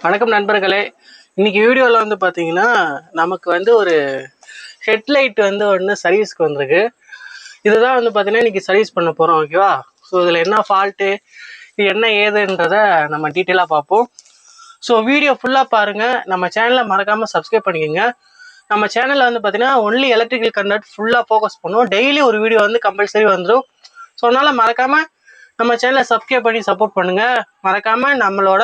வணக்கம் நண்பர்களே. இன்னைக்கு வீடியோவில் வந்து பார்த்தீங்கன்னா நமக்கு வந்து ஒரு ஹெட்லைட் வந்து ஒன்று சர்வீஸ்க்கு வந்திருக்கு. இதுதான் வந்து பார்த்தீங்கன்னா இன்றைக்கி சர்வீஸ் பண்ண போகிறோம். ஓகேவா? ஸோ இதில் என்ன ஃபால்ட்டு, இது என்ன ஏதுன்றதை நம்ம டீட்டெயிலாக பார்ப்போம். ஸோ வீடியோ ஃபுல்லாக பாருங்கள். நம்ம சேனலை மறக்காமல் சப்ஸ்கிரைப் பண்ணிக்கோங்க. நம்ம சேனலில் வந்து பார்த்தீங்கன்னா ஒன்லி எலக்ட்ரிக்கல் கண்டென்ட் ஃபுல்லாக ஃபோக்கஸ் பண்ணுவோம். டெய்லி ஒரு வீடியோ வந்து கம்பல்சரி வந்துடும். ஸோ அதனால் மறக்காமல் நம்ம சேனலை சப்ஸ்கிரைப் பண்ணி சப்போர்ட் பண்ணுங்கள். மறக்காமல் நம்மளோட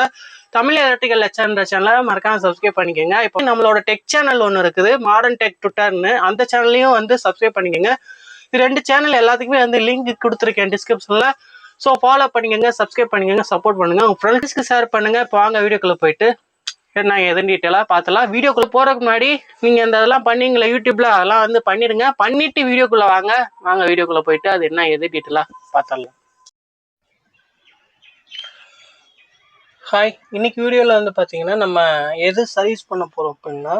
தமிழ் எலக்ட்ரிக்கல் லெக்சர்ன்ற சேனலை மறக்காமல் சப்ஸ்கிரைப் பண்ணிக்கோங்க. இப்போ நம்மளோட டெக் சேனல் ஒன்று இருக்குது, மாடர்ன் டெக் ட்விட்டர்னு. அந்த சேனல்லையும் வந்து சப்ஸ்கிரைப் பண்ணிக்கோங்க. இது 2 சேனல் எல்லாத்துக்குமே வந்து லிங்க் கொடுத்துருக்கேன் டிஸ்கிரிப்ஷனில். ஸோ ஃபாலோ பண்ணிக்கோங்க, சப்ஸ்கிரைப் பண்ணிக்கோங்க, சப்போர்ட் பண்ணுங்கள். உங்கள் ஃப்ரெண்ட்ஸ்க்கு ஷேர் பண்ணுங்கள். இப்போ வாங்க வீடியோக்குள்ளே போயிட்டு நான் எதுவும் டீட்டெயிலாக பார்த்துலாம். வீடியோக்குள்ளே போகிறதுக்கு முன்னாடி நீங்கள் இந்த இதெல்லாம் பண்ணீங்களா யூடியூப்பில், அதெல்லாம் வந்து பண்ணிடுங்க. பண்ணிவிட்டு வீடியோக்குள்ளே வாங்க வீடியோக்குள்ளே போயிட்டு அது என்ன எது டீட்டெயிலாக பார்த்துடலாம். ஹாய், இன்னைக்கு வீடியோவில் வந்து பார்த்தீங்கன்னா நம்ம எது சர்வீஸ் பண்ண போகிறோம் அப்படின்னா,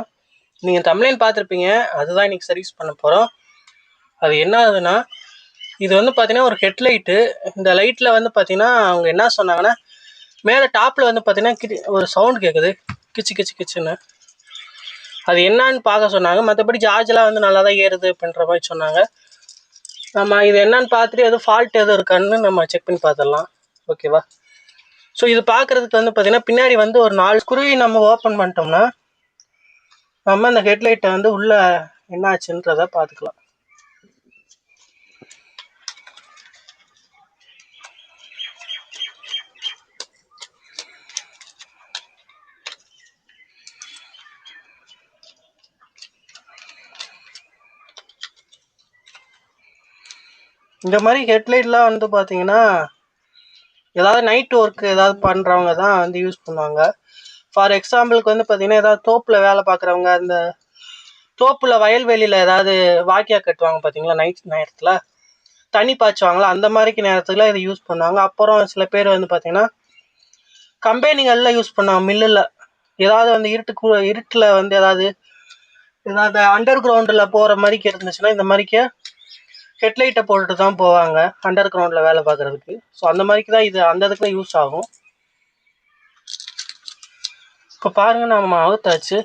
நீங்கள் தமிழ்லைன் பார்த்துருப்பீங்க, அதுதான் இன்றைக்கி சர்வீஸ் பண்ண போகிறோம். அது என்ன ஆகுதுன்னா, இது வந்து பார்த்தீங்கன்னா ஒரு ஹெட்லைட்டு. இந்த லைட்டில் வந்து பார்த்தீங்கன்னா அவங்க என்ன சொன்னாங்கன்னா, மேலே டாப்பில் வந்து பார்த்தீங்கன்னா ஒரு சவுண்ட் கேட்குது, கிச்சு கிச்சு கிச்சுன்னு. அது என்னான்னு பார்க்க சொன்னாங்க. மற்றபடி சார்ஜெலாம் வந்து நல்லா தான் ஏறுது அப்படின்ற மாதிரி சொன்னாங்க. நம்ம இது என்னன்னு பார்த்துட்டு எதுவும் ஃபால்ட் எதுவும் இருக்கான்னு நம்ம செக் பண்ணி பார்த்துடலாம். ஓகேவா? ஸோ இது பார்க்குறதுக்கு வந்து பார்த்தீங்கன்னா பின்னாடி வந்து ஒரு 4 ஸ்க்ரூவை நம்ம ஓப்பன் பண்ணிட்டோம்னா நம்ம அந்த ஹெட்லைட்டை வந்து உள்ளே என்ன ஆச்சுன்றதை பார்த்துக்கலாம். இந்த மாதிரி ஹெட்லைட்லாம் வந்து பார்த்தீங்கன்னா ஏதாவது நைட் ஒர்க் ஏதாவது பண்ணுறவங்க தான் வந்து யூஸ் பண்ணுவாங்க. ஃபார் எக்ஸாம்பிளுக்கு வந்து பார்த்தீங்கன்னா ஏதாவது தோப்பில் வேலை பார்க்குறவங்க, அந்த தோப்பில் வயல்வெளியில் ஏதாவது வாக்கியா கட்டுவாங்க பார்த்தீங்களா, நைட் நேரத்தில் தண்ணி பாய்ச்சுவாங்களா, அந்த மாதிரிக்கு நேரத்தில் இதை யூஸ் பண்ணுவாங்க. அப்புறம் சில பேர் வந்து பார்த்தீங்கன்னா கம்பெனிகளில் யூஸ் பண்ணுவாங்க, மில்லில் ஏதாவது வந்து இருட்டில் வந்து ஏதாவது அண்டர் கிரவுண்டில் போகிற மாதிரிக்கு இருந்துச்சுன்னா இந்த மாதிரிக்கு ஹெட்லைட்டை போட்டுட்டு தான் போவாங்க அண்டர் கிரவுண்டில் வேலை பார்க்குறதுக்கு. ஸோ அந்த மாதிரிக்கு தான் இது அந்த இதுக்கு தான் யூஸ் ஆகும். இப்போ பாருங்கள், நம்ம அவுத்தாச்சு.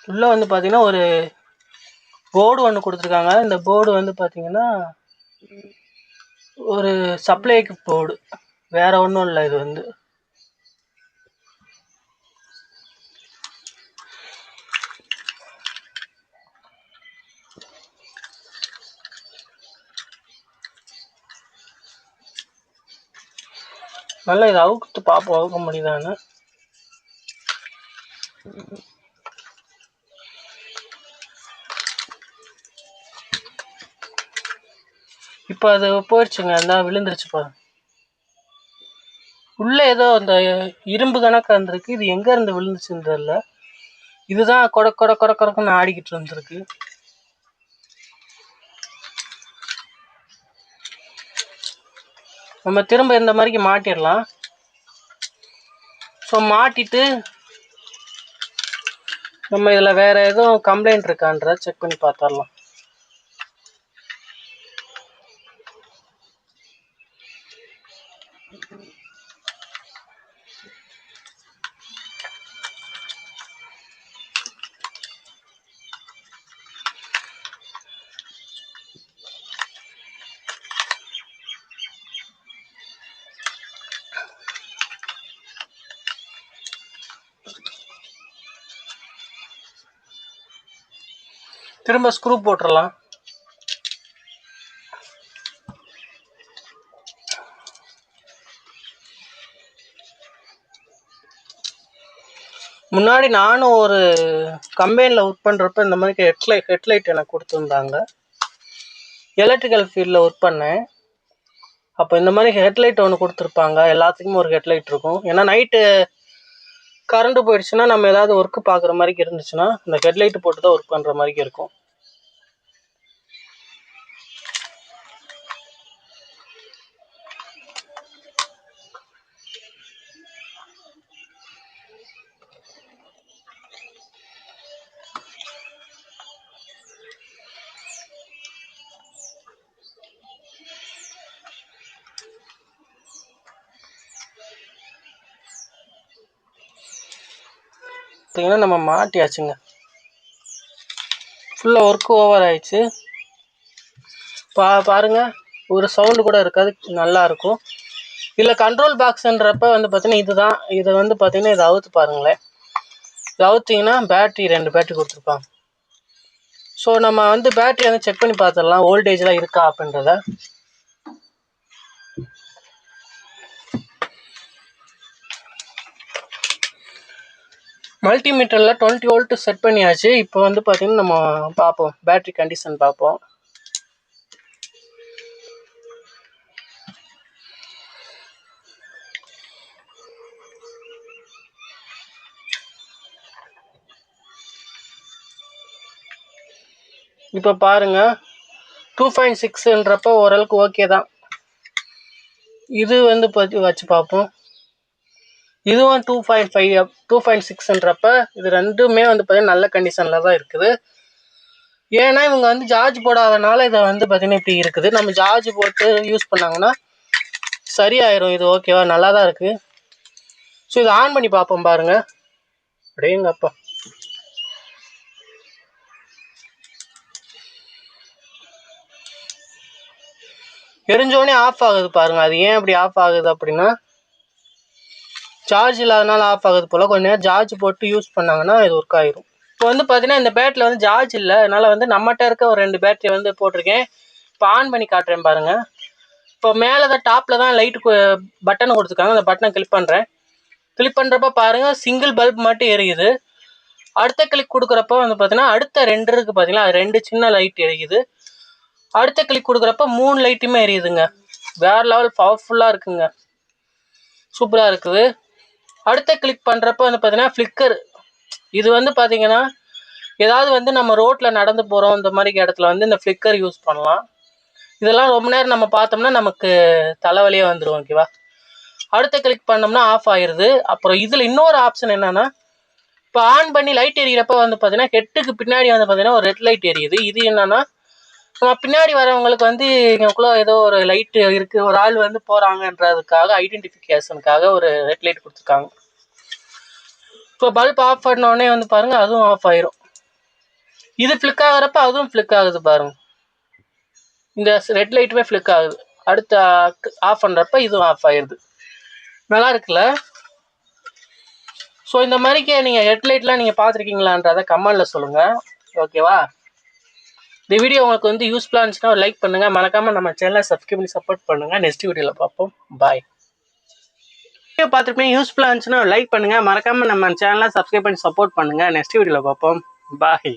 உள்ளே வந்து பார்த்தீங்கன்னா ஒரு போர்டு ஒன்று கொடுத்துருக்காங்க. இந்த போர்டு வந்து பார்த்தீங்கன்னா ஒரு சப்ளைக்கு போர்டு, வேற ஒன்றும் இல்லை. இது வந்து நல்லா இதை அவுத்து பார்ப்போம், அவுக்க முடியுதான்னு. இப்போ அது போயிடுச்சுங்க, அந்த விழுந்துருச்சு பாருங்க. உள்ளே ஏதோ அந்த இரும்பு கணக்காக இருந்திருக்கு. இது எங்கே இருந்து விழுந்துச்சுன்னு தெரியல. இதுதான் கொடக்குன்னு ஆடிக்கிட்டு இருந்திருக்கு. நம்ம திரும்ப இந்த மாதிரிக்கு மாட்டிடலாம். ஸோ மாட்டிட்டு நம்ம இதில் வேறு எதுவும் கம்ப்ளைண்ட் இருக்கான்ற செக் பண்ணி பார்த்துடலாம். திரும்ப ஸ்க்ரூ போட்டுடலாம். முன்னாடி நானும் ஒரு கம்பெனியில் ஒர்க் பண்ணுறப்ப இந்த மாதிரி ஹெட்லைட் எனக்கு கொடுத்துருந்தாங்க. எலக்ட்ரிக்கல் ஃபீல்டில் ஒர்க் பண்ணேன். அப்போ இந்த மாதிரி ஹெட்லைட் ஒன்று கொடுத்துருப்பாங்க. எல்லாத்துக்குமே ஒரு ஹெட்லைட் இருக்கும். ஏன்னா நைட்டு கரண்ட்டு போயிடுச்சுன்னா நம்ம ஏதாவது ஒர்க்கு பார்க்குற மாதிரிக்கு இருந்துச்சுன்னா இந்த ஹெட்லைட்டு போட்டு தான் ஒர்க் பண்ணுற மாதிரிக்கு இருக்கும். பார்த்தீங்கன்னா நம்ம மாட்டியாச்சுங்க. ஃபுல்லாக ஒர்க் ஓவர் ஆயிடுச்சு. பாருங்க, ஒரு சவுண்டு கூட இருக்காது, நல்லா இருக்கும். இதில் கண்ட்ரோல் பாக்ஸ்ன்றப்ப வந்து பார்த்தீங்கன்னா இதுதான். இதை வந்து பார்த்தீங்கன்னா இதை அவுத்து பாருங்களேன். இதை அவுத்திங்கன்னா பேட்ரி 2 பேட்ரி கொடுத்துருப்பாங்க. ஸோ நம்ம வந்து பேட்ரி வந்து செக் பண்ணி பார்த்துடலாம் வோல்டேஜ்லாம் இருக்கா அப்படின்றத. மல்டிமீட்டரில் 20 வோல்ட் செட் பண்ணியாச்சு. இப்போ வந்து பார்த்தீங்கன்னா நம்ம பார்ப்போம், பேட்ரி கண்டிஷன் பார்ப்போம். இப்போ பாருங்க, 2.6ன்றப்ப ஓரளவுக்கு ஓகே தான். இது வந்து வச்சு பார்ப்போம். இதுவும் 2.5 2.6ன்றப்ப இது ரெண்டுமே வந்து பார்த்தீங்கன்னா நல்ல கண்டிஷனில் தான் இருக்குது. ஏன்னா இவங்க வந்து சார்ஜ் போடாதனால இதை வந்து பார்த்தீங்கன்னா இப்படி இருக்குது. நம்ம சார்ஜ் போட்டு யூஸ் பண்ணாங்கன்னா சரியாயிரும். இது ஓகேவா, நல்லா தான் இருக்குது. ஸோ இதை ஆன் பண்ணி பார்ப்போம் பாருங்க. அப்படியேங்கப்பா, எரிஞ்சோடனே ஆஃப் ஆகுது பாருங்க. அது ஏன் அப்படி ஆஃப் ஆகுது அப்படின்னா சார்ஜ் இல்லாதனால ஆஃப் ஆகுது போல். கொஞ்சம் நேரம் சார்ஜ் போட்டு யூஸ் பண்ணாங்கன்னா இது ஒர்க் ஆயிரும். இப்போ வந்து பார்த்தீங்கன்னா இந்த பேட்டரியில் வந்து சார்ஜ் இல்லை, அதனால் வந்து நம்மகிட்ட இருக்க ஒரு 2 பேட்டரி வந்து போட்டிருக்கேன். இப்போ ஆன் பண்ணி காட்டுறேன் பாருங்கள். இப்போ மேலே தான் டாப்பில் தான் லைட்டு பட்டனை கொடுத்துருக்காங்க. அந்த பட்டனை கிளிக் பண்ணுறேன். கிளிக் பண்ணுறப்ப பாருங்கள், சிங்கிள் பல்ப் மட்டும் எரியுது. அடுத்த கிளிக் கொடுக்குறப்ப வந்து பார்த்தீங்கன்னா அடுத்த 2 இருக்குது பார்த்தீங்களா, அது 2 சின்ன லைட் எரியுது. அடுத்த கிளிக் கொடுக்குறப்ப 3 லைட்டுமே எரியுதுங்க. வேறு லெவல் பவர்ஃபுல்லாக இருக்குங்க, சூப்பராக இருக்குது. அடுத்த கிளிக் பண்ணுறப்ப வந்து பார்த்தீங்கன்னா ஃப்ளிக்கர். இது வந்து பார்த்தீங்கன்னா ஏதாவது வந்து நம்ம ரோட்டில் நடந்து போகிறோம் இந்த மாதிரி இடத்துல வந்து இந்த ஃப்ளிக்கர் யூஸ் பண்ணலாம். இதெல்லாம் ரொம்ப நேரம் நம்ம பார்த்தோம்னா நமக்கு தலைவலியே வந்துடும், ஓகேவா. அடுத்த கிளிக் பண்ணோம்னா ஆஃப் ஆயிடுது. அப்புறம் இதில் இன்னொரு ஆப்ஷன் என்னென்னா, இப்போ ஆன் பண்ணி லைட் எரியிறப்ப வந்து பார்த்தீங்கன்னா ஹெட்டுக்கு பின்னாடி வந்து பார்த்தீங்கன்னா ஒரு ரெட் லைட் எரியுது. இது என்னென்னா நம்ம பின்னாடி வரவங்களுக்கு வந்து இங்கக்குள்ள ஏதோ ஒரு லைட்டு இருக்குது, ஒரு ஆள் வந்து போகிறாங்கன்றதுக்காக ஐடென்டிஃபிகேஷனுக்காக ஒரு ரெட் லைட் கொடுத்துருக்காங்க. இப்போ பல்ப் ஆஃப் பண்ணோடனே வந்து பாருங்கள் அதுவும் ஆஃப் ஆயிரும். இது ஃப்ளிக் ஆகிறப்ப அதுவும் ஃப்ளிக் ஆகுது பாருங்கள். இந்த ரெட் லைட்டுமே ஃப்ளிக் ஆகுது. அடுத்து ஆஃப் பண்ணுறப்ப இதுவும் ஆஃப் ஆயிடுது. நல்லா இருக்குல்ல. ஸோ இந்த மாதிரிக்கே நீங்கள் ஹெட்லைட்லாம் நீங்கள் பார்த்துருக்கீங்களான்றதை கமெண்டில் சொல்லுங்கள், ஓகேவா. இந்த வீடியோ உங்களுக்கு வந்து யூஸ்ஃபுல்லாக இருந்துச்சுன்னா ஒரு லைக் பண்ணுங்கள். மறக்காமல் நம்ம சேனலை சப்ஸ்கிரைப் பண்ணி சப்போர்ட் பண்ணுங்கள். நெக்ஸ்ட் வீடியோவில் பார்ப்போம். பாய். வீடியோ பார்த்துருப்பீங்க, யூஸ்ஃபுல்லாக இருந்துச்சுன்னா ஒரு லைக் பண்ணுங்கள். மறக்காமல் நம்ம சேனலை சப்ஸ்கிரைப் பண்ணி சப்போர்ட் பண்ணுங்கள். நெக்ஸ்ட் வீடியோவில் பார்ப்போம். பாய்.